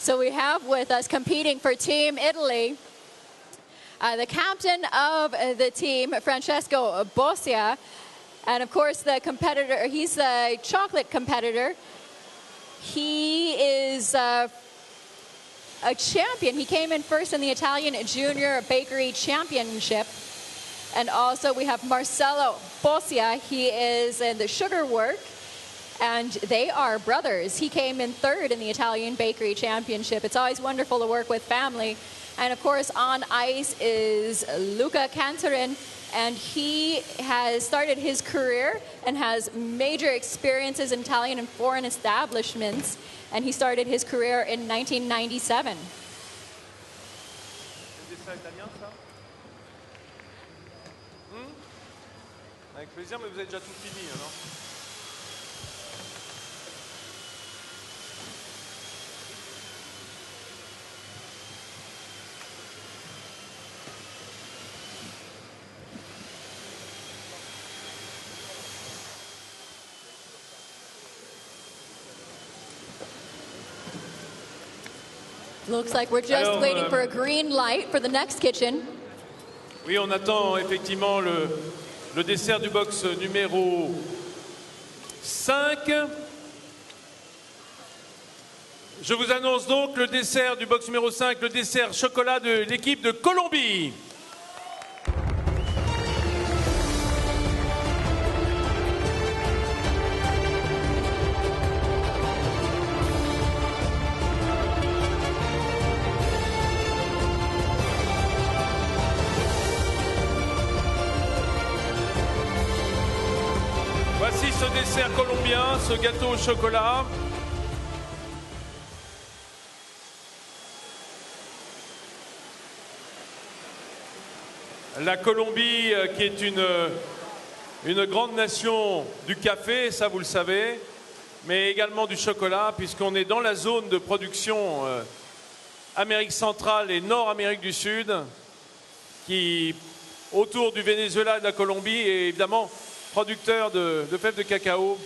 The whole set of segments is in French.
So we have with us competing for Team Italy, the captain of the team, Francesco Bossia, and of course the competitor, he's the chocolate competitor. He is a champion. He came in first in the Italian Junior Bakery Championship. And also we have Marcello Bossia. He is in the sugar work, and they are brothers. He came in third in the Italian Bakery Championship. It's always wonderful to work with family. And of course on ice is Luca Cantarin, and he has started his career and has major experiences in Italian and foreign establishments, and he started his career in 1997. Avec plaisir, mais vous avez déjà tout fini, alors. Looks like we're just waiting for a green light for the next kitchen. Oui, on attend effectivement le dessert du box numéro 5. Je vous annonce donc le dessert du box numéro 5, le dessert chocolat de l'équipe de Colombie. Voici ce dessert colombien, ce gâteau au chocolat. La Colombie, qui est une grande nation du café, ça vous le savez, mais également du chocolat, puisqu'on est dans la zone de production Amérique centrale et Nord-Amérique du Sud, qui, autour du Venezuela et de la Colombie, est évidemment producteur de fèves de cacao,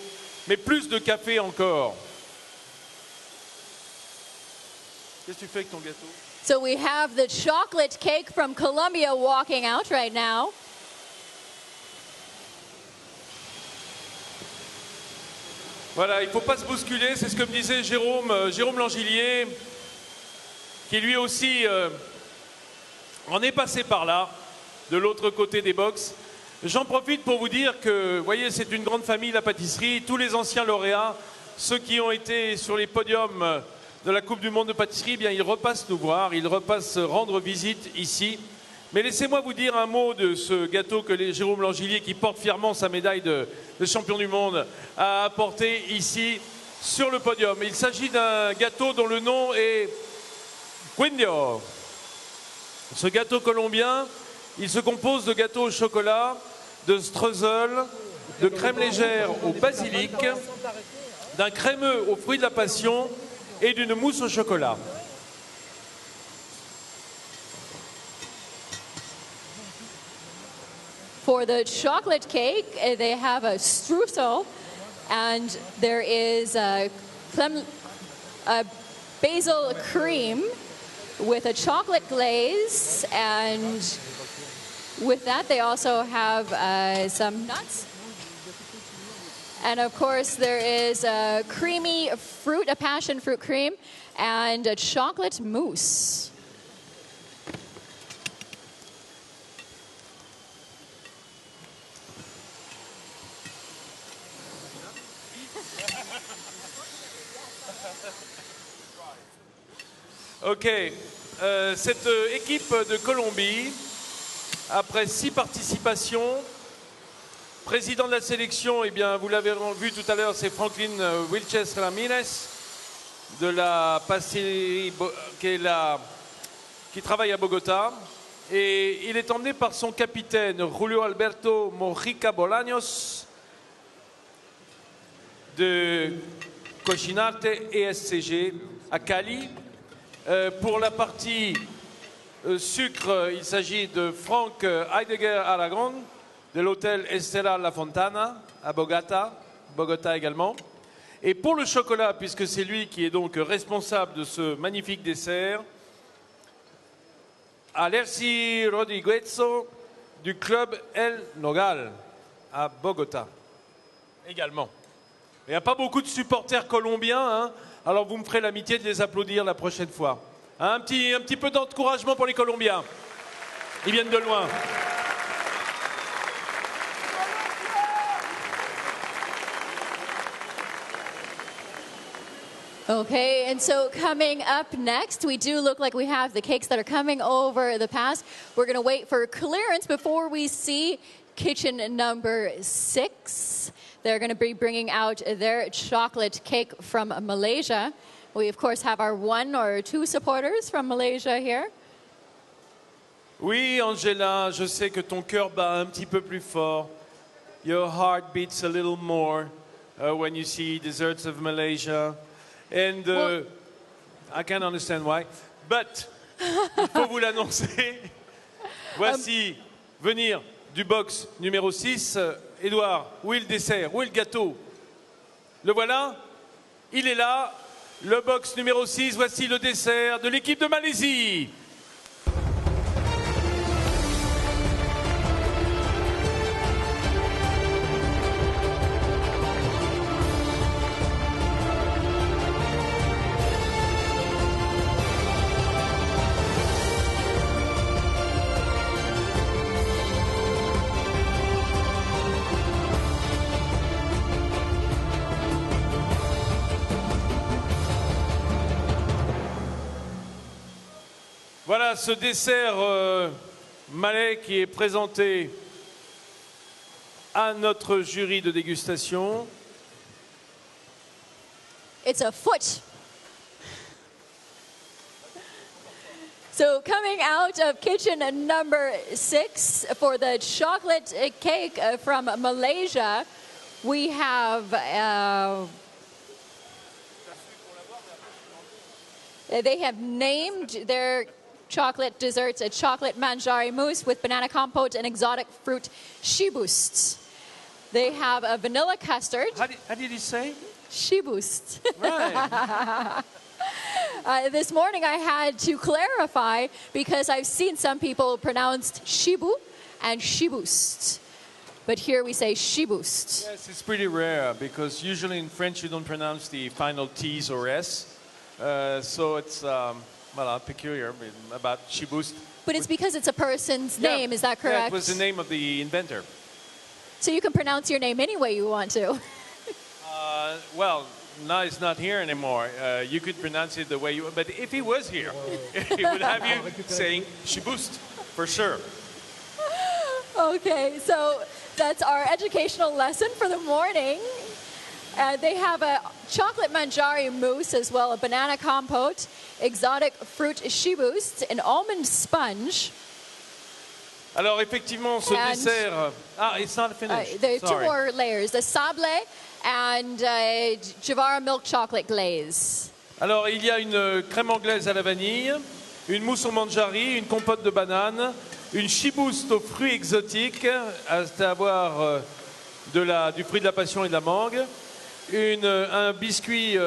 mais plus de café encore. Qu'est-ce que tu fais avec ton gâteau? So we have the chocolate cake from Colombia walking out right now. Voilà, il ne faut pas se bousculer, c'est ce que me disait Jérôme Langillier, qui lui aussi en est passé par là, de l'autre côté des box. J'en profite pour vous dire que, vous voyez, c'est une grande famille, la pâtisserie. Tous les anciens lauréats, ceux qui ont été sur les podiums de la Coupe du Monde de pâtisserie, eh bien, ils repassent nous voir, ils repassent rendre visite ici. Mais laissez-moi vous dire un mot de ce gâteau que Jérôme Langillier, qui porte fièrement sa médaille de champion du monde, a apporté ici sur le podium. Il s'agit d'un gâteau dont le nom est Quindio. Ce gâteau colombien, il se compose de gâteaux au chocolat, de streusel, de crème légère au basilic, d'un crémeux aux fruits de la passion et d'une mousse au chocolat. For the chocolate cake, they have a streusel, and there is a basil cream with a chocolate glaze, and with that they also have some nuts. And of course there is a creamy fruit, a passion fruit cream, and a chocolate mousse. Ok, cette équipe de Colombie, après 6 participations, président de la sélection, eh bien, vous l'avez vu tout à l'heure, c'est Franklin Wilches Ramirez de la Pâtisserie qui travaille à Bogota. Et il est emmené par son capitaine, Julio Alberto Mojica Bolaños, de Cochinarte ESCG à Cali. Pour la partie sucre, il s'agit de Frank Heidegger Aragon, de l'hôtel Estela La Fontana à Bogota également. Et pour le chocolat, puisque c'est lui qui est donc responsable de ce magnifique dessert, Alerci Rodriguez du club El Nogal à Bogota également. Il n'y a pas beaucoup de supporters colombiens, hein, alors vous me ferez l'amitié de les applaudir la prochaine fois. Hein, un petit peu d'encouragement pour les Colombiens. Ils viennent de loin. Okay, and so coming up next, we do look like we have the cakes that are coming over the pass. We're going to wait for clearance before we see kitchen number 6. They're going to be bringing out their chocolate cake from Malaysia. We, of course, have our 1 or 2 supporters from Malaysia here. Oui, Angela, je sais que ton cœur bat un petit peu plus fort. Your heart beats a little more when you see desserts of Malaysia. And I can't understand why. But, il faut vous l'annoncer. Voici venir du box numéro 6. Édouard, où est le dessert? Où est le gâteau? Le voilà. Il est là. Le box numéro 6. Voici le dessert de l'équipe de Malaisie. Voilà ce dessert malais qui est présenté à notre jury de dégustation. It's a foot. So coming out of kitchen number 6 for the chocolate cake from Malaysia, we have they have named their chocolate desserts a chocolate manjari mousse with banana compote and exotic fruit shibust. They have a vanilla custard. How did he say? Shibust. Right. This morning I had to clarify because I've seen some people pronounced shibu and shibust. But here we say shibust. Yes, it's pretty rare because usually in French you don't pronounce the final T's or S. So it's peculiar about shibust. But it's because it's a person's name, is that correct? Yeah, it was the name of the inventor. So you can pronounce your name any way you want to. Well, now he's not here anymore. You could pronounce it the way you... But if he was here, he would have you saying shibust, for sure. Okay, so that's our educational lesson for the morning. They have a chocolate manjari mousse as well, a banana compote, exotic fruit shibust, an almond sponge. Alors effectivement, ce dessert... it's not finished. There are 2 more layers, the sable and Javara milk chocolate glaze. Alors il y a une crème anglaise à la vanille, une mousse au manjari, une compote de banane, une shibust aux fruits exotiques, à savoir du fruit de la passion et de la mangue, un biscuit,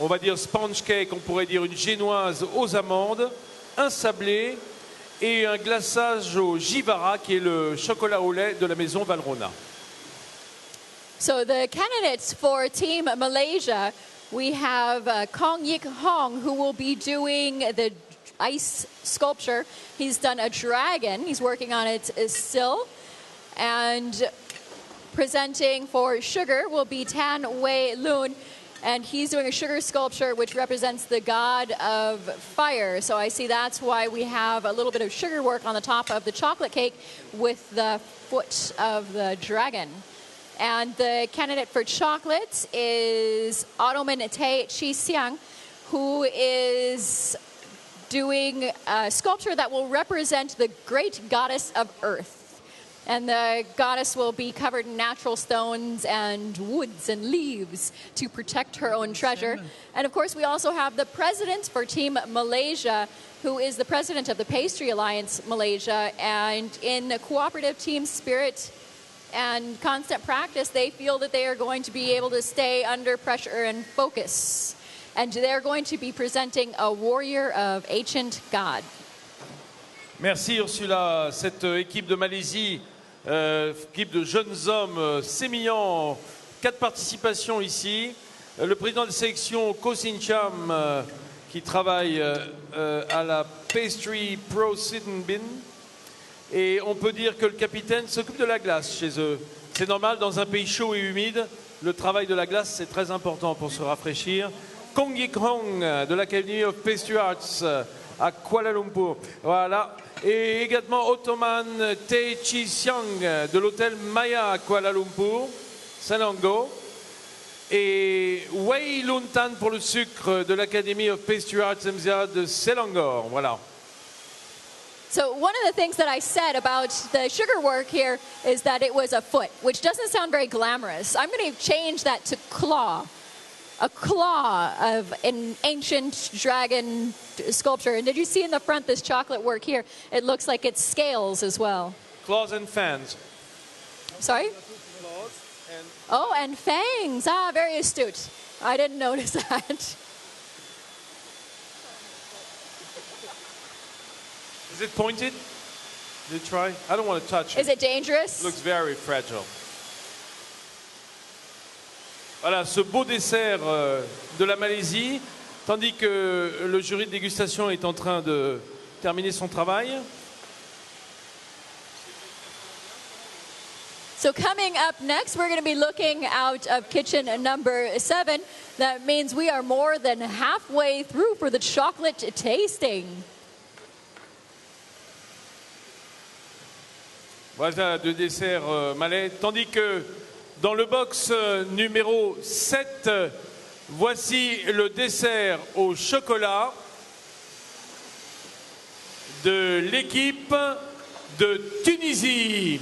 on va dire sponge cake, on pourrait dire une génoise aux amandes, un sablé et un glaçage au jivara qui est le chocolat au lait de la maison Valrhona. So the candidates for Team Malaysia, we have Kong Yik Hong, who will be doing the ice sculpture. He's done a dragon. He's working on it still. And presenting for sugar will be Tan Wei Lun. And he's doing a sugar sculpture which represents the god of fire. So I see that's why we have a little bit of sugar work on the top of the chocolate cake with the foot of the dragon. And the candidate for chocolate is Ottoman Tay Chi Siang, who is doing a sculpture that will represent the great goddess of earth. And the goddess will be covered in natural stones and woods and leaves to protect her own treasure. And of course, we also have the president for Team Malaysia, who is the president of the Pastry Alliance Malaysia. And in the cooperative team spirit, and constant practice, they feel that they are going to be able to stay under pressure and focus. And they're going to be presenting a warrior of ancient God. Merci Ursula. Cette équipe de Malaisie, équipe de jeunes hommes sémillants, 4 participations ici. Le président de sélection Ko Sin Cham, qui travaille à la Pâtisserie Pro Bin. Et on peut dire que le capitaine s'occupe de la glace chez eux. C'est normal, dans un pays chaud et humide, le travail de la glace, c'est très important pour se rafraîchir. Kong Yik Hong de l'Academy of Pastry Arts à Kuala Lumpur. Voilà. Et également Ottoman Tae Chi Siang de l'hôtel Maya à Kuala Lumpur, Selangor. Et Wei Lun Tan pour le sucre de l'Academy of Pastry Arts MZA de Selangor. Voilà. So one of the things that I said about the sugar work here is that it was a foot, which doesn't sound very glamorous. I'm going to change that to claw. A claw of an ancient dragon sculpture. And did you see in the front this chocolate work here? It looks like it's scales as well. Claws and fans. Sorry? Oh, and fangs. Ah, very astute. I didn't notice that. Is it pointed? Did you try? I don't want to touch it. Is it dangerous? It looks very fragile. Voilà, ce beau dessert de la Malaisie, tandis que le jury de dégustation est en train de terminer son travail. So coming up next, we're going to be looking out of kitchen number 7. That means we are more than halfway through for the chocolate tasting. Voilà, de dessert malais, tandis que dans le box numéro 7, voici le dessert au chocolat de l'équipe de Tunisie.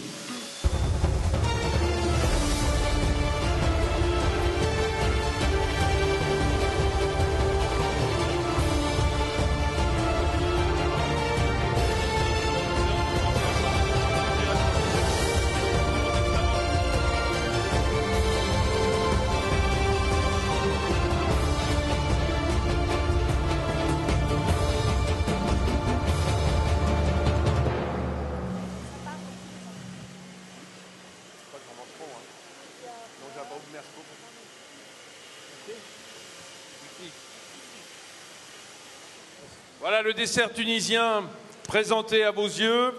Voilà le dessert tunisien présenté à vos yeux.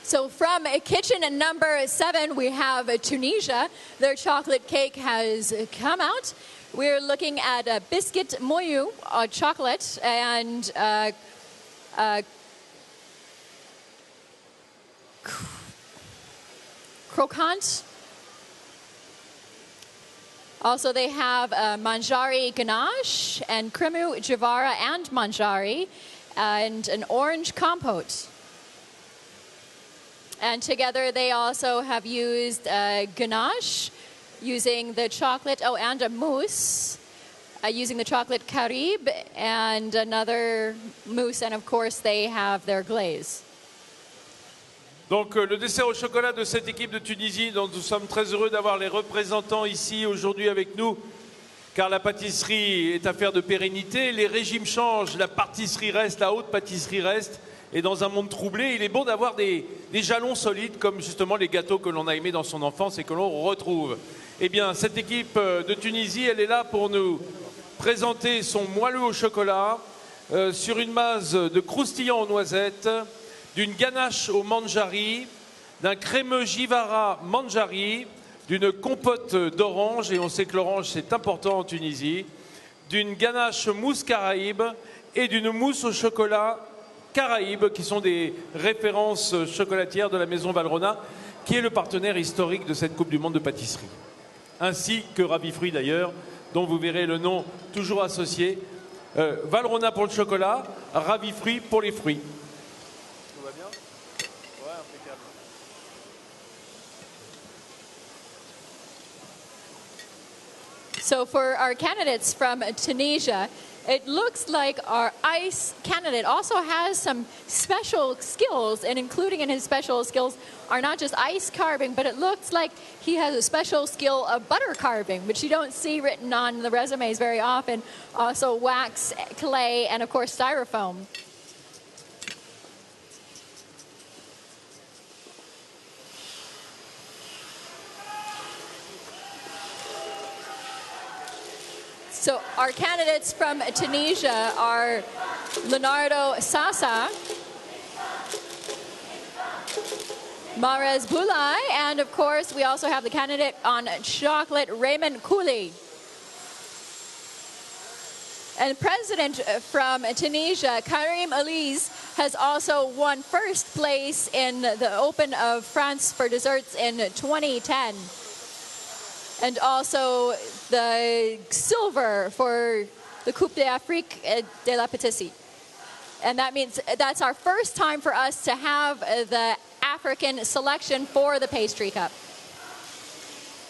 So from kitchen number 7, we have Tunisia. Their chocolate cake has come out. We're looking at a biscuit moyu chocolate and croquant. Also, they have manjari ganache and kremu javara and manjari and an orange compote. And together they also have used ganache using the chocolate, and a mousse using the chocolate carib and another mousse, and of course they have their glaze. Donc le dessert au chocolat de cette équipe de Tunisie, dont nous sommes très heureux d'avoir les représentants ici aujourd'hui avec nous, car la pâtisserie est affaire de pérennité, les régimes changent, la pâtisserie reste, la haute pâtisserie reste, et dans un monde troublé, il est bon d'avoir des jalons solides, comme justement les gâteaux que l'on a aimés dans son enfance et que l'on retrouve. Eh bien, cette équipe de Tunisie, elle est là pour nous présenter son moelleux au chocolat, sur une base de croustillant aux noisettes, d'une ganache au manjari, d'un crémeux jivara manjari, d'une compote d'orange, et on sait que l'orange c'est important en Tunisie, d'une ganache mousse caraïbe et d'une mousse au chocolat caraïbe, qui sont des références chocolatières de la maison Valrhona, qui est le partenaire historique de cette Coupe du Monde de pâtisserie. Ainsi que Ravi Fruit d'ailleurs, dont vous verrez le nom toujours associé. Valrhona pour le chocolat, Ravi Fruit pour les fruits. So for our candidates from Tunisia, it looks like our ice candidate also has some special skills, and including in his special skills are not just ice carving, but it looks like he has a special skill of butter carving, which you don't see written on the resumes very often. Also wax, clay, and of course styrofoam. So our candidates from Tunisia are Leonardo Sasa, Marez Boulay, and of course we also have the candidate on chocolate, Raymond Kouli. And President from Tunisia, Karim Eliz, has also won first place in the Open of France for desserts in 2010. And also the silver for the Coupe d'Afrique de la Pâtisserie. And that means that's our first time for us to have the African selection for the Pastry Cup.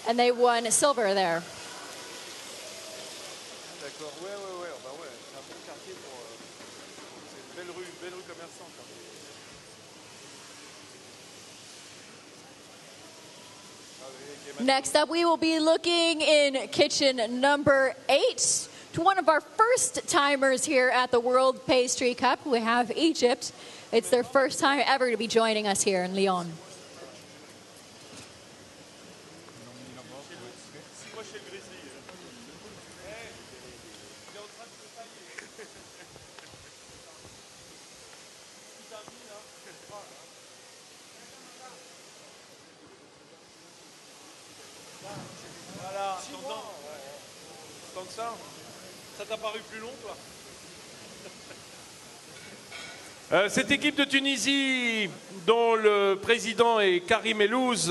And they won silver there. D'accord, ouais, bah ouais, c'est un bon quartier pour... c'est une belle rue commerçante. Next up, we will be looking in kitchen number 8 to one of our first timers here at the World Pastry Cup. We have Egypt. It's their first time ever to be joining us here in Lyon. Voilà, tant que ça t'a paru plus long, toi? Cette équipe de Tunisie, dont le président est Karim Elouz,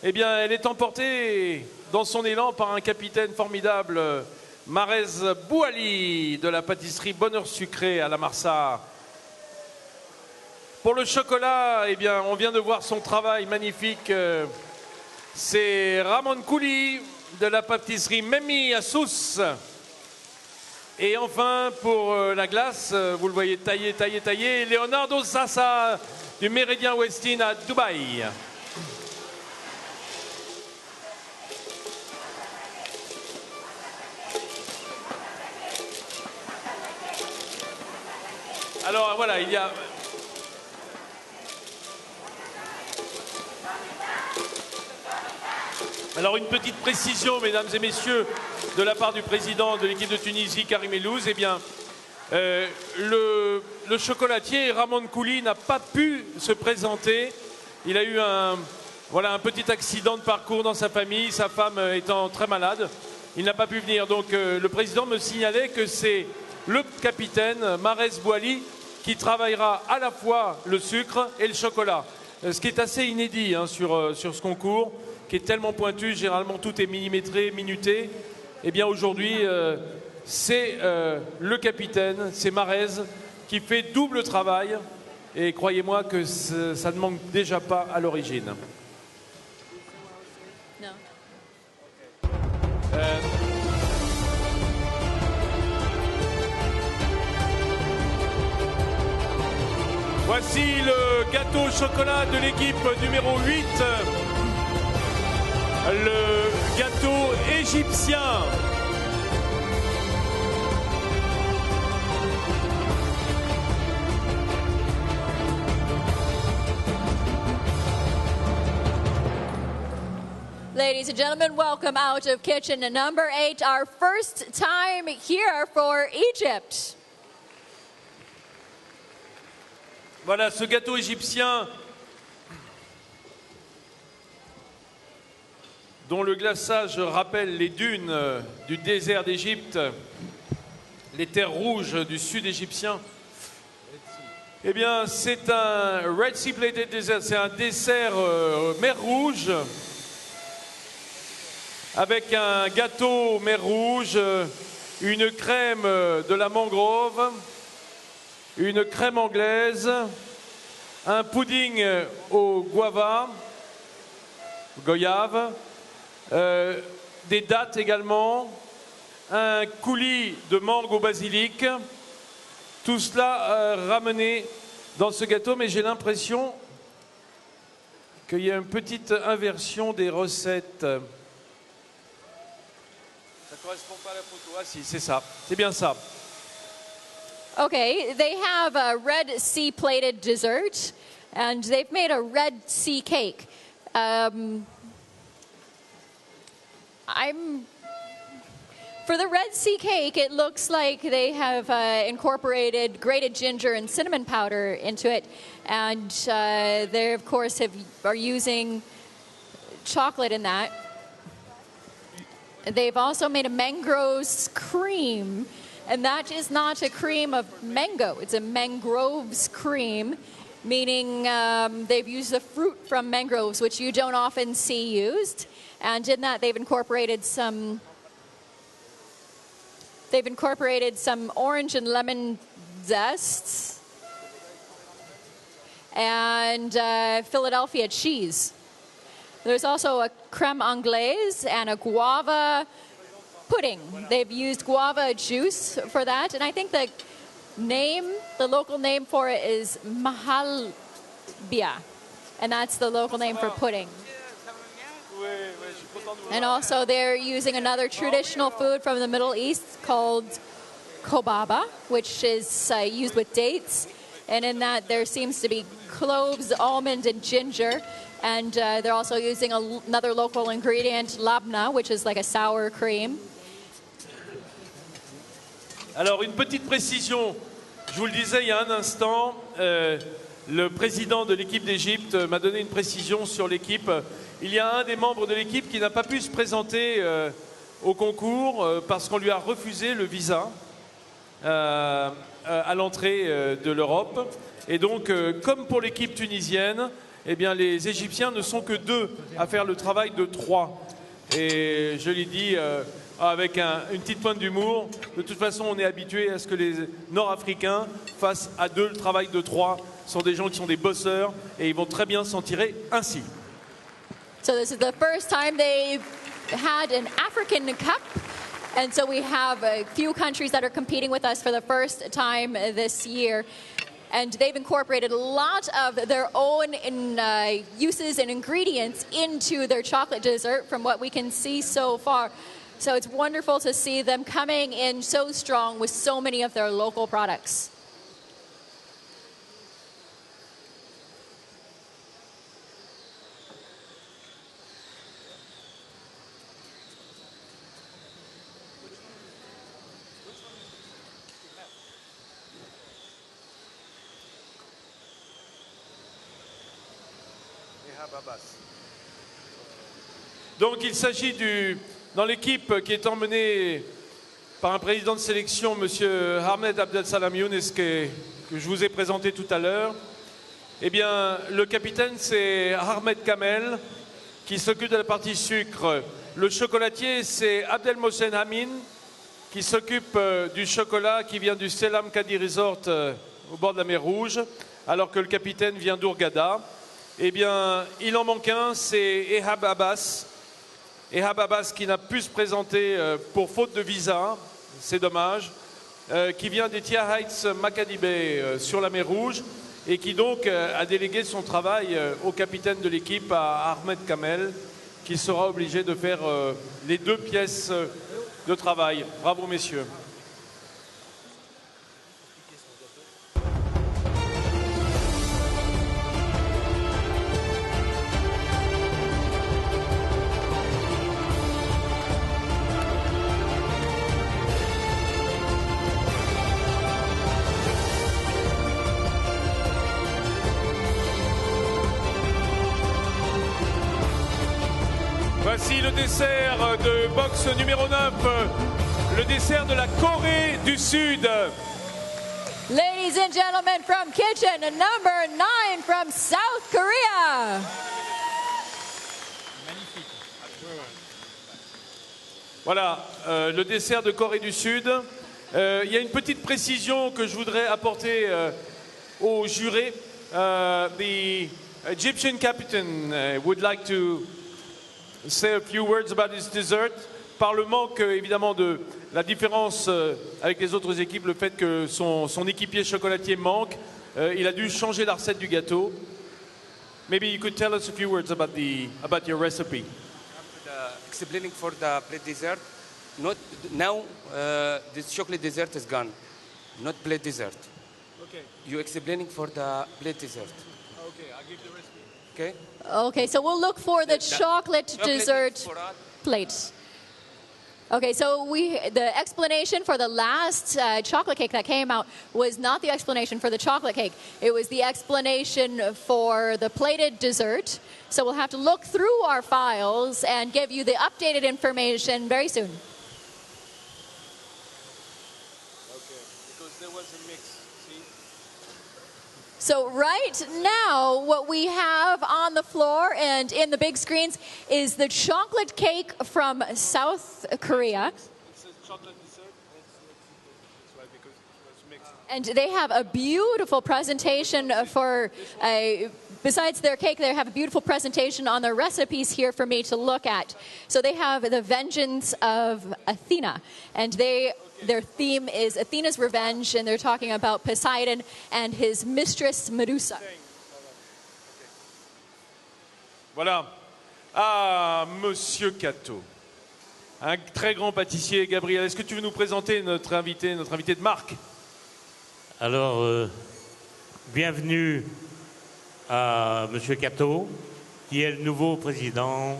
eh bien, elle est emportée dans son élan par un capitaine formidable, Marez Boulay, de la pâtisserie Bonheur Sucré à la Marsa. Pour le chocolat, eh bien, on vient de voir son travail magnifique. C'est Ramon Kouli de la pâtisserie Memi à Sousse. Et enfin, pour la glace, vous le voyez taillé, Leonardo Sasa du Méridien Westin à Dubaï. Alors voilà, il y a... Alors une petite précision, mesdames et messieurs, de la part du président de l'équipe de Tunisie, Karim Elouz, eh bien, le chocolatier Ramon Kouli n'a pas pu se présenter. Il a eu un petit accident de parcours dans sa famille, sa femme étant très malade. Il n'a pas pu venir. Donc le président me signalait que c'est le capitaine Marez Boulay qui travaillera à la fois le sucre et le chocolat. Ce qui est assez inédit hein, sur ce concours, qui est tellement pointu, généralement tout est millimétré, minuté. Eh bien aujourd'hui, c'est le capitaine, c'est Marez, qui fait double travail. Et croyez-moi que ça ne manque déjà pas à l'origine. Non. Voici le gâteau au chocolat de l'équipe numéro 8. Le gâteau égyptien. Ladies and gentlemen, welcome out of kitchen number 8, our first time here for Egypt. Voilà, ce gâteau égyptien dont le glaçage rappelle les dunes du désert d'Égypte, les terres rouges du sud égyptien. Eh bien, c'est un Red Sea Plated Dessert, c'est un dessert mer rouge avec un gâteau mer rouge, une crème de la mangrove, une crème anglaise, un pudding au goyave, des dattes également, un coulis de mangue au basilic, tout cela ramené dans ce gâteau, mais j'ai l'impression qu'il y a une petite inversion des recettes. Ça ne correspond pas à la photo. Ah si, c'est ça, c'est bien ça. Okay, they have a Red Sea plated dessert, and they've made a Red Sea cake. For the Red Sea cake, it looks like they have incorporated grated ginger and cinnamon powder into it, and they, of course, are using chocolate in that. They've also made a mangroves cream, and that is not a cream of mango. It's a mangroves cream, meaning they've used the fruit from mangroves, which you don't often see used. And in that, they've incorporated some orange and lemon zests and Philadelphia cheese. There's also a creme anglaise and a guava pudding. They've used guava juice for that, and I think the local name for it is mahalbia, and that's the local name for pudding. And also they're using another traditional food from the Middle East called kobaba, which is used with dates, and in that there seems to be cloves, almond, and ginger. And they're also using another local ingredient, labna, which is like a sour cream. Alors, une petite précision. Je vous le disais il y a un instant, le président de l'équipe d'Égypte m'a donné une précision sur l'équipe. Il y a un des membres de l'équipe qui n'a pas pu se présenter au concours parce qu'on lui a refusé le visa à l'entrée de l'Europe. Et donc, comme pour l'équipe tunisienne, eh bien, les Égyptiens ne sont que 2 à faire le travail de 3. Et je l'ai dit avec une petite pointe d'humour, de toute façon, on est habitué à ce que les Nord-Africains fassent à 2 le travail de 3. Ce sont des gens qui sont des bosseurs et ils vont très bien s'en tirer ainsi. So this is the first time they've had an African Cup. And so we have a few countries that are competing with us for the first time this year. And they've incorporated a lot of their own uses and ingredients into their chocolate dessert from what we can see so far. So it's wonderful to see them coming in so strong with so many of their local products. Donc il s'agit dans l'équipe qui est emmenée par un président de sélection, M. Ahmed Abdel Salam Younes, que je vous ai présenté tout à l'heure. Eh bien, le capitaine, c'est Ahmed Kamel, qui s'occupe de la partie sucre. Le chocolatier, c'est Abdel Mohsen Amin, qui s'occupe du chocolat qui vient du Selam Kadi Resort au bord de la mer Rouge, alors que le capitaine vient d'Hurghada. Eh bien, il en manque un, c'est Ehab Abbas. Ehab Abbas qui n'a pu se présenter pour faute de visa, c'est dommage, qui vient des Tia Heights Macadibé sur la mer Rouge et qui donc a délégué son travail au capitaine de l'équipe, à Ahmed Kamel, qui sera obligé de faire les 2 pièces de travail. Bravo messieurs. Voici le dessert de box numéro 9, le dessert de la Corée du Sud. Ladies and gentlemen, from kitchen number 9 from South Korea. Voilà, le dessert de Corée du Sud. Il y a une petite précision que je voudrais apporter aux jurés. The Egyptian captain would like to say a few words about his dessert. par le manque évidemment de la différence avec les autres équipes, le fait que son équipier chocolatier manque. Il a dû changer la recette du gâteau. Maybe you could tell us a few words about your recipe. Explaining for the plate dessert. Not now. This chocolate dessert is gone. Not plate dessert. Okay. You explaining for the plate dessert. Okay, I'll give the recipe. Okay. Okay, so we'll look for the chocolate dessert plate. Okay, so the explanation for the last chocolate cake that came out was not the explanation for the chocolate cake. It was the explanation for the plated dessert. So we'll have to look through our files and give you the updated information very soon. Okay, because there was a mix, see? So right now, what we have on the floor and in the big screens is the chocolate cake from South Korea. It says chocolate dessert. That's why, because it was mixed. And they have a beautiful presentation for, besides their cake, they have a beautiful presentation on their recipes here for me to look at. So they have the vengeance of Athena. And their theme is Athena's revenge, and they're talking about Poseidon and his mistress Medusa. Voilà. Ah, Monsieur Cato. Un très grand pâtissier. Gabriel, est-ce que tu veux nous présenter notre invité de marque? Alors, bienvenue à Monsieur Cato, qui est le nouveau président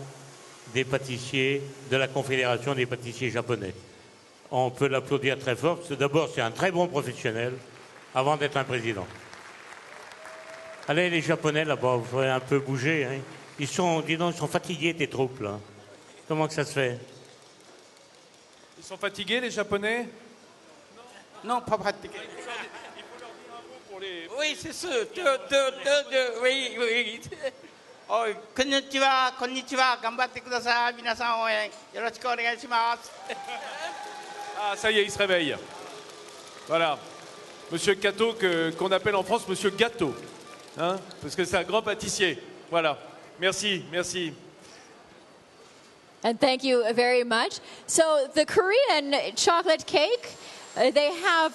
des pâtissiers de la Confédération des pâtissiers japonais. On peut l'applaudir très fort, parce que d'abord, c'est un très bon professionnel, avant d'être un président. Allez, les Japonais, là-bas, vous ferez un peu bouger. Hein. Dis donc, ils sont fatigués, tes troupes, là. Comment que ça se fait? Ils sont fatigués, les Japonais? Non, pas fatigués. Il faut leur dire un mot pour les... Oui, c'est sûr. Oui, oui. Oh, konnichiwa, konnichiwa, gambatte kudasai, minasan ouen, yoroshiku onegai shimasu. Ah, ça y est, il se réveille. Voilà. Monsieur Cato, qu'on appelle en France Monsieur Gâteau. Hein, parce que c'est un grand pâtissier. Voilà. Merci, merci. And thank you very much. So the Korean chocolate cake, they have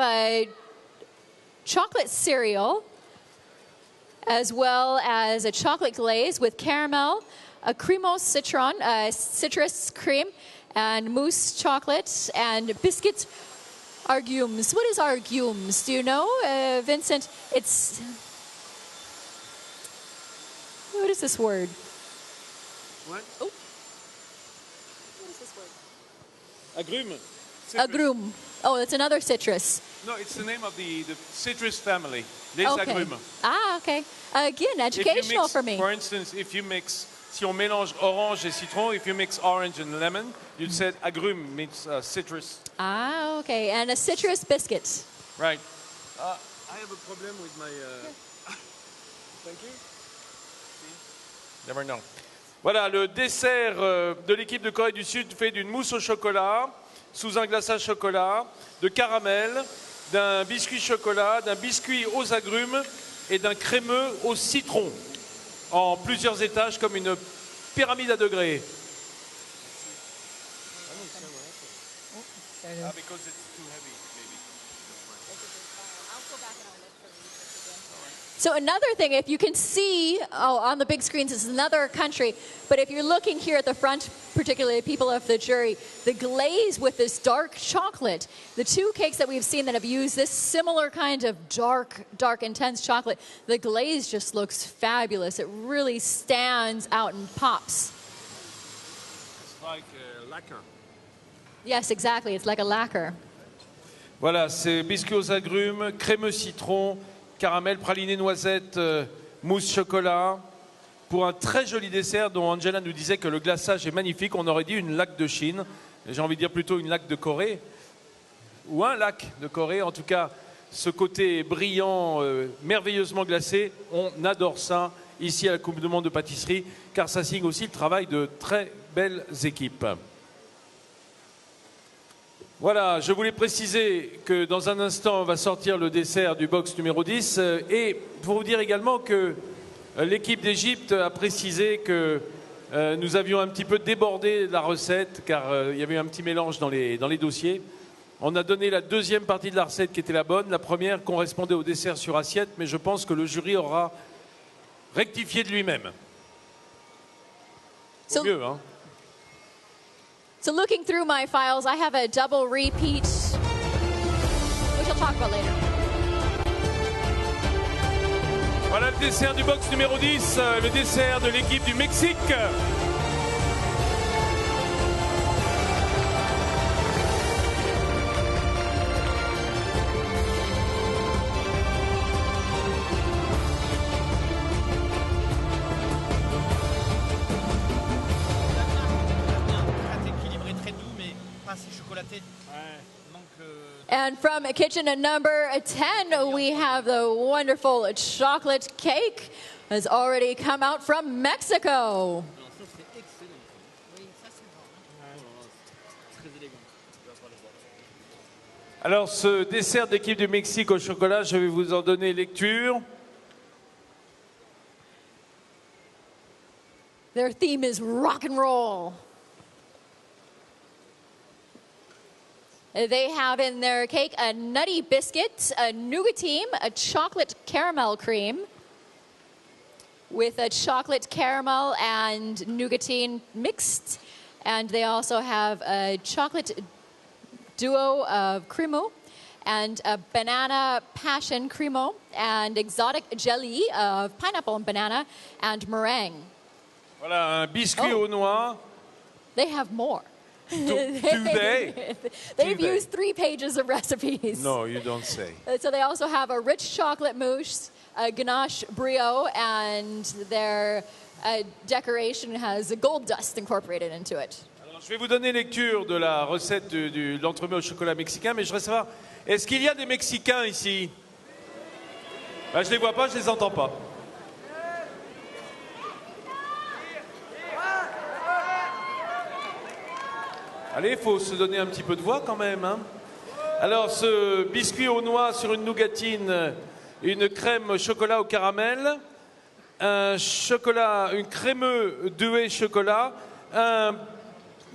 a chocolate cereal, as well as a chocolate glaze with caramel, a cremose citron, citrus cream, and mousse chocolate, and biscuits argumes. What is argumes? Do you know, Vincent? What is this word? What? Oh. What is this word? Agrumes. Agrume. Oh, it's another citrus. No, it's the name of the citrus family. Les Okay. agrumes. Ah, okay. Again, If you educational mix, for me. For instance, si on mélange orange et citron, if you mix orange and lemon, you said agrumes means citrus. Ah, okay. And a citrus biscuit. Right. I have a problem with my... Thank you. Never know. Voilà, le dessert de l'équipe de Corée du Sud fait d'une mousse au chocolat, sous un glaçage chocolat, de caramel, d'un biscuit chocolat, d'un biscuit aux agrumes et d'un crémeux au citron, en plusieurs étages comme une pyramide à degrés. Because it's too heavy, maybe. So another thing, if you can see, on the big screens, this is another country, but if you're looking here at the front, particularly people of the jury, the glaze with this dark chocolate, the two cakes that we've seen that have used this similar kind of dark, intense chocolate, the glaze just looks fabulous. It really stands out and pops. It's like lacquer. Yes, exactly. It's like a lacquer. Voilà, c'est biscuit aux agrumes, crémeux citron, caramel, praliné noisette, mousse chocolat, pour un très joli dessert dont Angela nous disait que le glaçage est magnifique. On aurait dit une laque de Chine. J'ai envie de dire plutôt une laque de Corée. Ou un lac de Corée. En tout cas, ce côté brillant, merveilleusement glacé, on adore ça ici à la Coupe du Monde de pâtisserie, car ça signe aussi le travail de très belles équipes. Voilà, je voulais préciser que dans un instant, on va sortir le dessert du box numéro 10. Et pour vous dire également que l'équipe d'Égypte a précisé que nous avions un petit peu débordé la recette car il y avait eu un petit mélange dans les dossiers. On a donné la deuxième partie de la recette qui était la bonne. La première correspondait au dessert sur assiette, mais je pense que le jury aura rectifié de lui-même. Au mieux, hein. So looking through my files, I have a double repeat, which I'll talk about later. Voilà le dessert du box numéro 10, le dessert de l'équipe du Mexique. Très équilibré, très doux, mais pas assez chocolaté. And from kitchen number 10, we have the wonderful chocolate cake has already come out from Mexico. Alors ce dessert d'équipe du Mexique au chocolat, je vais vous en donner lecture. Their theme is rock and roll. They have in their cake a nutty biscuit, a nougatine, a chocolate caramel cream with a chocolate caramel and nougatine mixed. And they also have a chocolate duo of cremo and a banana passion cremo and exotic jelly of pineapple and banana and meringue. Voilà un biscuit aux noix. They have more. Do they? They've Do they? used 3 pages of recipes. No, you don't say. So they also have a rich chocolate mousse, a ganache brio, and their decoration has a gold dust incorporated into it. Alors, je vais vous donner lecture de la recette de l'entremets au chocolat mexicain, mais je voudrais savoir, est-ce qu'il y a des Mexicains ici? Ben, je ne les vois pas, je ne les entends pas. Allez, il faut se donner un petit peu de voix quand même, hein. Alors, ce biscuit aux noix sur une nougatine, une crème chocolat au caramel, une crémeux duet chocolat, un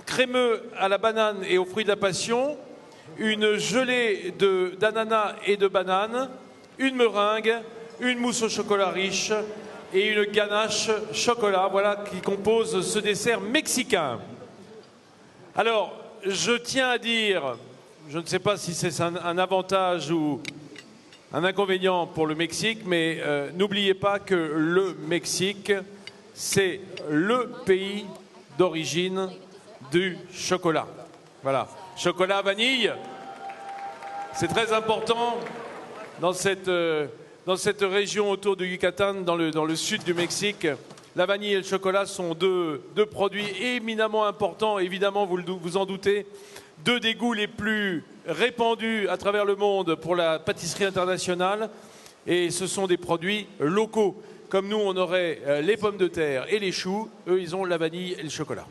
crémeux à la banane et aux fruits de la passion, une gelée d'ananas et de banane, une meringue, une mousse au chocolat riche et une ganache chocolat. Voilà qui compose ce dessert mexicain. Alors, je tiens à dire, je ne sais pas si c'est un avantage ou un inconvénient pour le Mexique, mais n'oubliez pas que le Mexique, c'est le pays d'origine du chocolat. Voilà, chocolat vanille, c'est très important dans cette région autour du Yucatan, dans le sud du Mexique. La vanille et le chocolat sont deux produits éminemment importants, évidemment, vous en doutez, deux des goûts les plus répandus à travers le monde pour la pâtisserie internationale. Et ce sont des produits locaux. Comme nous, on aurait les pommes de terre et les choux, eux, ils ont la vanille et le chocolat.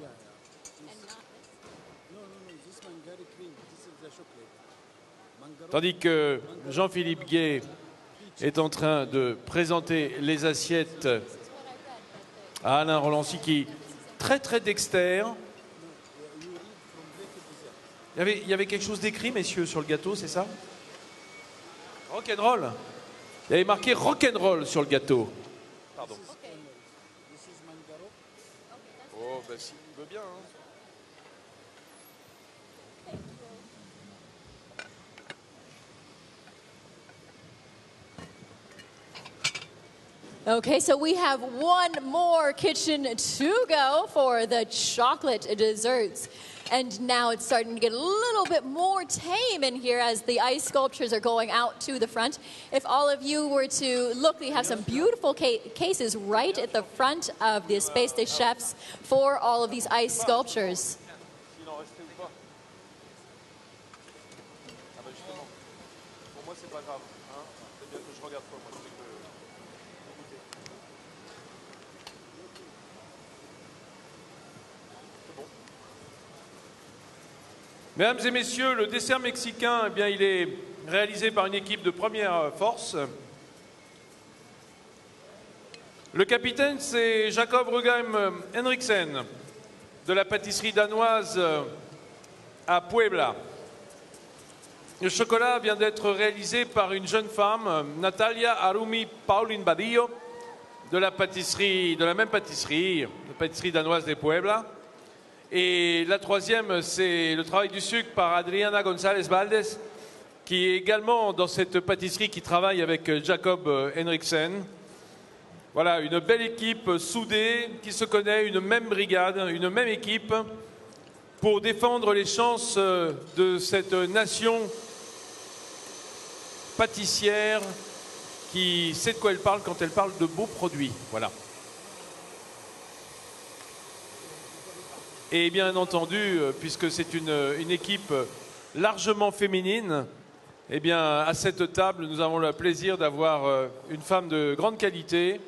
Tandis que Jean-Philippe Guet est en train de présenter les assiettes à Alain Rolancy, qui est très très dexter. Il y avait quelque chose d'écrit, messieurs, sur le gâteau, c'est ça? Rock'n'roll. Il y avait marqué rock'n'roll sur le gâteau. Pardon. Oh, bah si, il veut bien, hein. Okay, so we have one more kitchen to go for the chocolate desserts. And now it's starting to get a little bit more tame in here as the ice sculptures are going out to the front. If all of you were to look, we have some beautiful cases right at the front of the Space des Chefs for all of these ice sculptures. Mesdames et messieurs, le dessert mexicain, eh bien, il est réalisé par une équipe de première force. Le capitaine, c'est Jacob Rugheim Henriksen, de la pâtisserie danoise à Puebla. Le chocolat vient d'être réalisé par une jeune femme, Natalia Arumi Paulin Badillo, de la même pâtisserie, la pâtisserie danoise de Puebla. Et la troisième, c'est le travail du sucre par Adriana González Valdés, qui est également dans cette pâtisserie qui travaille avec Jacob Henriksen. Voilà, une belle équipe soudée qui se connaît, une même brigade, une même équipe pour défendre les chances de cette nation pâtissière qui sait de quoi elle parle quand elle parle de beaux produits. Voilà. Et bien entendu, puisque c'est une équipe largement féminine, eh bien, à cette table, nous avons le plaisir d'avoir une femme de grande qualité,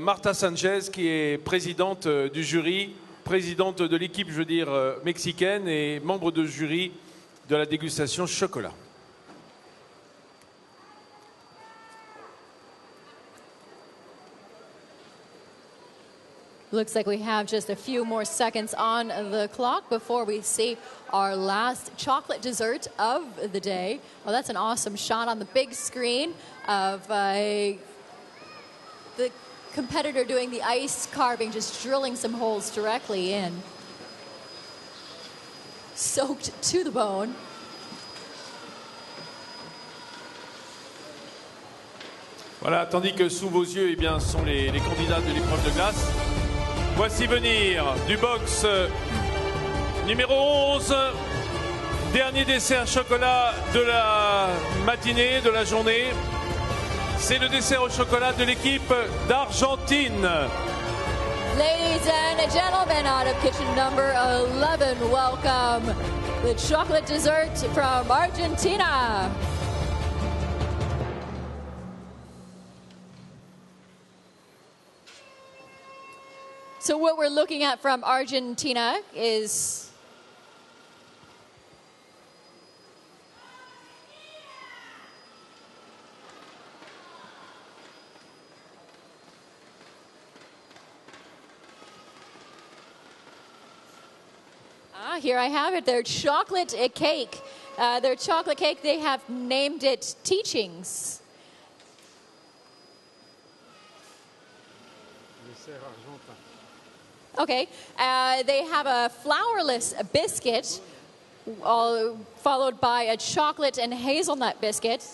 Marta Sanchez, qui est présidente du jury, présidente de l'équipe, je veux dire, mexicaine et membre de jury de la dégustation chocolat. Looks like we have just a few more seconds on the clock before we see our last chocolate dessert of the day. Well, that's an awesome shot on the big screen of the competitor doing the ice carving, just drilling some holes directly in. Soaked to the bone. Voilà, tandis que sous vos yeux, eh bien, sont les candidats de l'épreuve de glace. Voici venir du box numéro 11, dernier dessert chocolat de la matinée, de la journée. C'est le dessert au chocolat de l'équipe d'Argentine. Ladies and gentlemen, out of kitchen number 11, welcome the chocolate dessert from Argentina. So what we're looking at from Argentina is here I have it, their chocolate cake. Their chocolate cake, they have named it Teachings. Okay, they have a flourless biscuit, followed by a chocolate and hazelnut biscuit.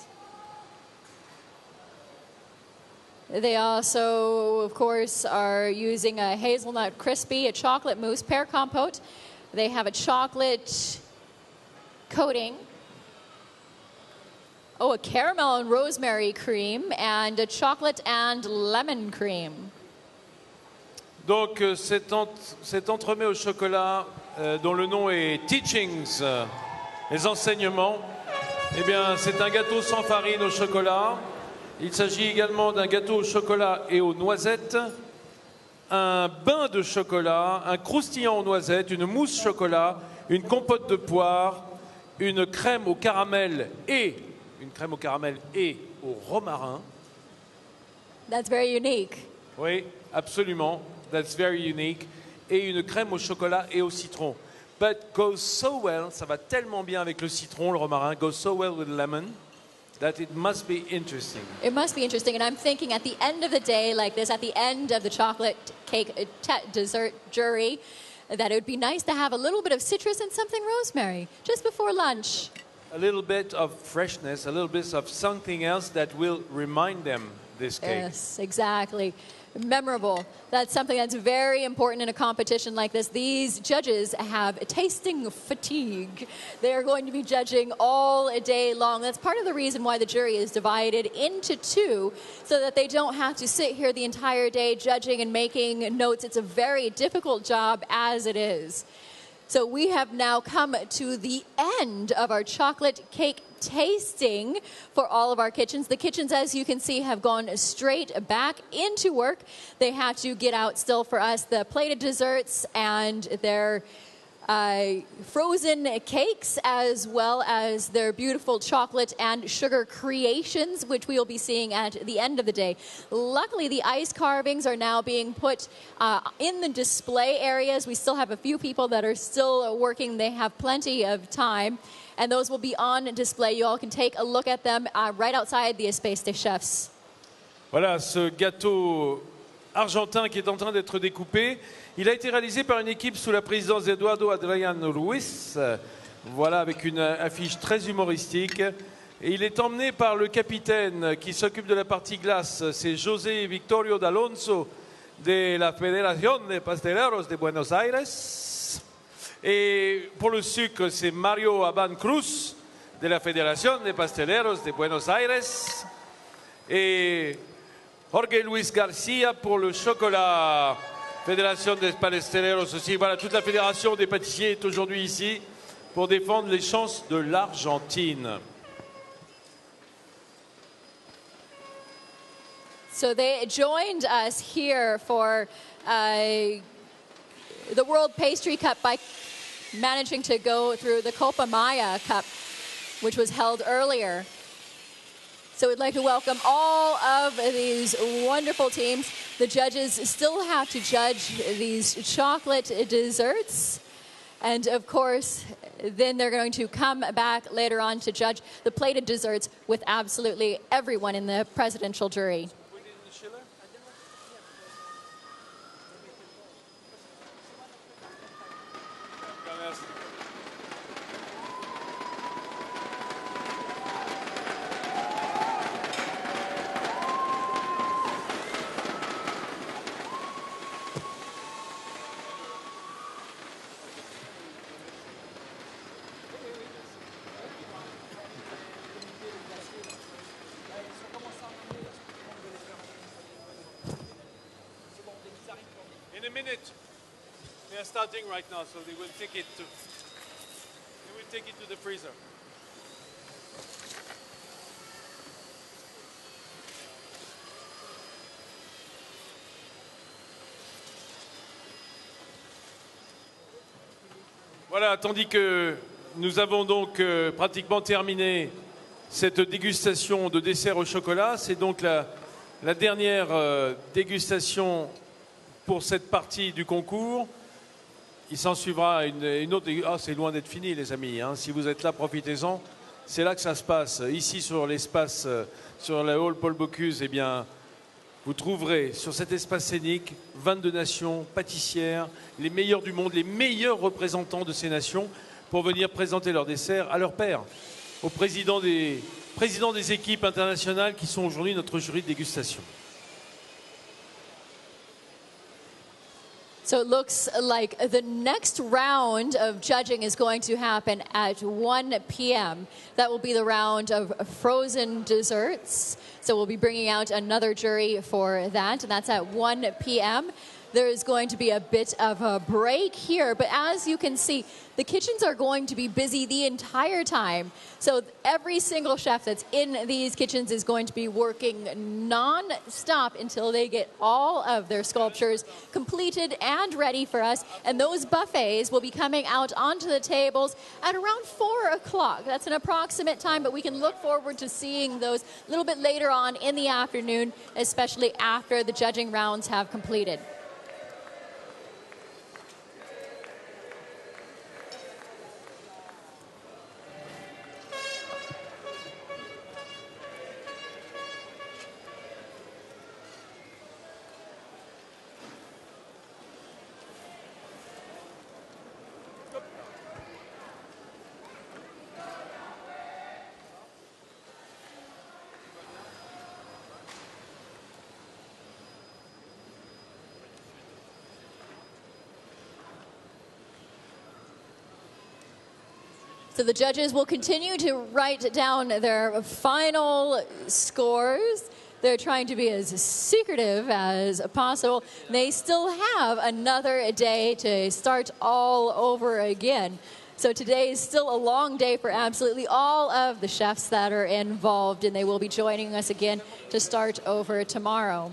They also, of course, are using a hazelnut crispy, a chocolate mousse pear compote. They have a chocolate coating. Oh, a caramel and rosemary cream, and a chocolate and lemon cream. Donc cet entremets au chocolat dont le nom est Teachings, les enseignements, eh bien c'est un gâteau sans farine au chocolat. Il s'agit également d'un gâteau au chocolat et aux noisettes, un bain de chocolat, un croustillant aux noisettes, une mousse chocolat, une compote de poire, une crème au caramel et au romarin. That's very unique. Oui, absolument. That's very unique. Et une crème au chocolat et au citron. But goes so well, ça va tellement bien avec le citron, le romarin, goes so well with lemon, that it must be interesting. It must be interesting. And I'm thinking at the end of the day like this, at the end of the chocolate cake dessert jury, that it would be nice to have a little bit of citrus and something rosemary just before lunch. A little bit of freshness, a little bit of something else that will remind them this cake. Yes, exactly. Memorable. That's something that's very important in a competition like this. These judges have tasting fatigue. They are going to be judging all day long. That's part of the reason why the jury is divided into two, so that they don't have to sit here the entire day judging and making notes. It's a very difficult job as it is. So we have now come to the end of our chocolate cake tasting for all of our kitchens. The kitchens, as you can see, have gone straight back into work. They have to get out still for us the plated desserts and their frozen cakes, as well as their beautiful chocolate and sugar creations, which we will be seeing at the end of the day. Luckily, the ice carvings are now being put in the display areas. We still have a few people that are still working. They have plenty of time, and those will be on display. You all can take a look at them right outside the Espace des Chefs. Voilà, ce gâteau argentin qui est en train d'être découpé. Il a été réalisé par une équipe sous la présidence d'Eduardo Adrián Ruiz, voilà, avec une affiche très humoristique. Et il est emmené par le capitaine qui s'occupe de la partie glace, c'est José Victorio d'Alonso de la Federación de Pasteleros de Buenos Aires. Et pour le sucre, c'est Mario Aban Cruz de la Federación de Pasteleros de Buenos Aires. Et Jorge Luis Garcia pour le chocolat. Fédération des Pasteleros aussi. Voilà, toute la fédération des pâtissiers est aujourd'hui ici pour défendre les chances de l'Argentine. So they joined us here for the World Pastry Cup by managing to go through the Copa Maya Cup, which was held earlier. So we'd like to welcome all of these wonderful teams. The judges still have to judge these chocolate desserts. And of course, then they're going to come back later on to judge the plated desserts with absolutely everyone in the presidential jury. In a minute, they are starting right now, so they will take it to the freezer. Voilà, tandis que nous avons donc pratiquement terminé cette dégustation de dessert au chocolat, c'est donc la dernière dégustation pour cette partie du concours. Il s'en suivra une autre. Ah, c'est loin d'être fini, les amis. Hein. Si vous êtes là, profitez-en. C'est là que ça se passe. Ici, sur l'espace, sur la hall Paul Bocuse, eh bien, vous trouverez sur cet espace scénique 22 nations pâtissières, les meilleurs du monde, les meilleurs représentants de ces nations, pour venir présenter leur dessert à leur père, aux présidents des équipes internationales qui sont aujourd'hui notre jury de dégustation. So it looks like the next round of judging is going to happen at 1 p.m. That will be the round of frozen desserts. So we'll be bringing out another jury for that, and that's at 1 p.m. There is going to be a bit of a break here, but as you can see, the kitchens are going to be busy the entire time. So every single chef that's in these kitchens is going to be working non-stop until they get all of their sculptures completed and ready for us. And those buffets will be coming out onto the tables at around 4 o'clock. That's an approximate time, but we can look forward to seeing those a little bit later on in the afternoon, especially after the judging rounds have completed. So the judges will continue to write down their final scores. They're trying to be as secretive as possible. They still have another day to start all over again. So today is still a long day for absolutely all of the chefs that are involved, and they will be joining us again to start over tomorrow.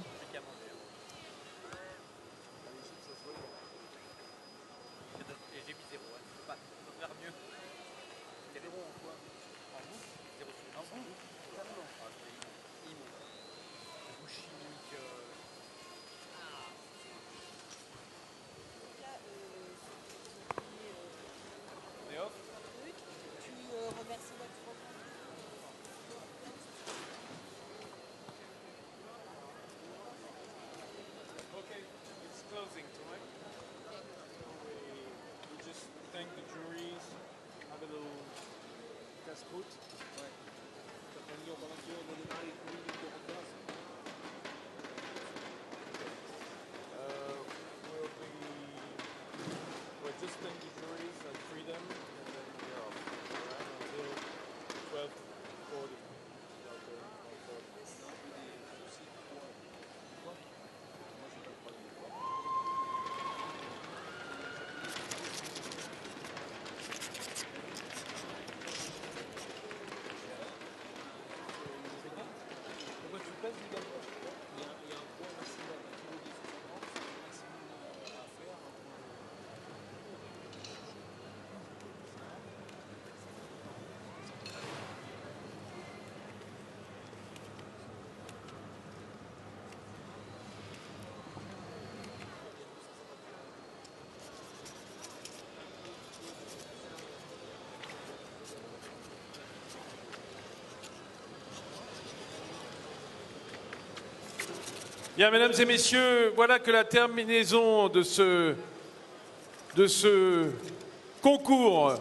Bien, mesdames et messieurs, voilà que la terminaison de ce concours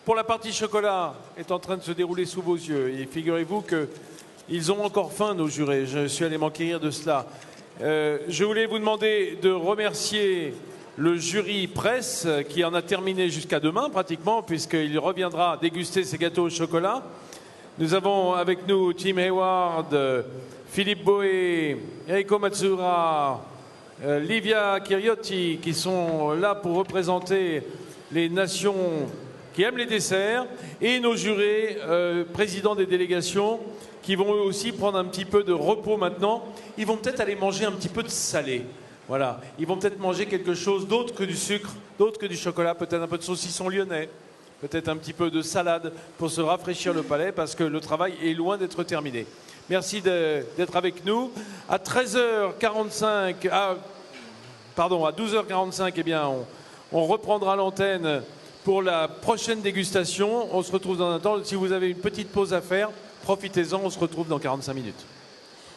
pour la partie chocolat est en train de se dérouler sous vos yeux. Et figurez-vous qu'ils ont encore faim, nos jurés. Je suis allé m'enquérir de cela. Je voulais vous demander de remercier le jury presse qui en a terminé jusqu'à demain pratiquement, puisqu'il reviendra déguster ses gâteaux au chocolat. Nous avons avec nous Tim Hayward, Philippe Boé, Eriko Matsura, Livia Kiriotti, qui sont là pour représenter les nations qui aiment les desserts, et nos jurés, présidents des délégations, qui vont eux aussi prendre un petit peu de repos maintenant. Ils vont peut-être aller manger un petit peu de salé. Voilà. Ils vont peut-être manger quelque chose d'autre que du sucre, d'autre que du chocolat, peut-être un peu de saucisson lyonnais, peut-être un petit peu de salade pour se rafraîchir le palais, parce que le travail est loin d'être terminé. Merci d'être avec nous. À 13h45, à 12h45, eh bien, on reprendra l'antenne pour la prochaine dégustation. On se retrouve dans un temps. Si vous avez une petite pause à faire, profitez-en. On se retrouve dans 45 minutes.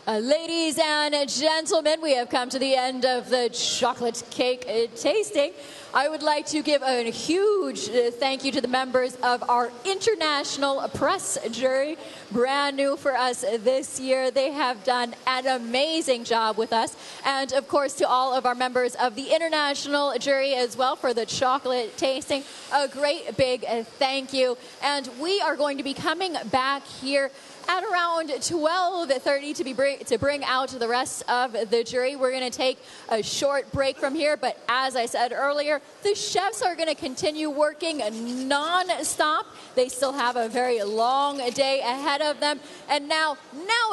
Ladies and gentlemen, we have come to the end of the chocolate cake tasting. I would like to give a huge thank you to the members of our international press jury, brand new for us this year. They have done an amazing job with us. And of course to all of our members of the international jury as well for the chocolate tasting, a great big thank you. And we are going to be coming back here at around 12:30 to bring out the rest of the jury. We're going to take a short break from here, but as I said earlier, the chefs are going to continue working non-stop. They still have a very long day ahead of them, and now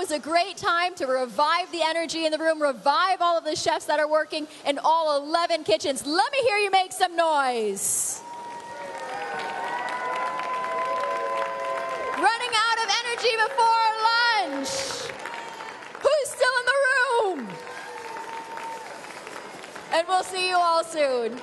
is a great time to revive the energy in the room, revive all of the chefs that are working in all 11 kitchens. Let me hear you make some noise. Running out of energy before lunch. Who's still in the room? And we'll see you all soon.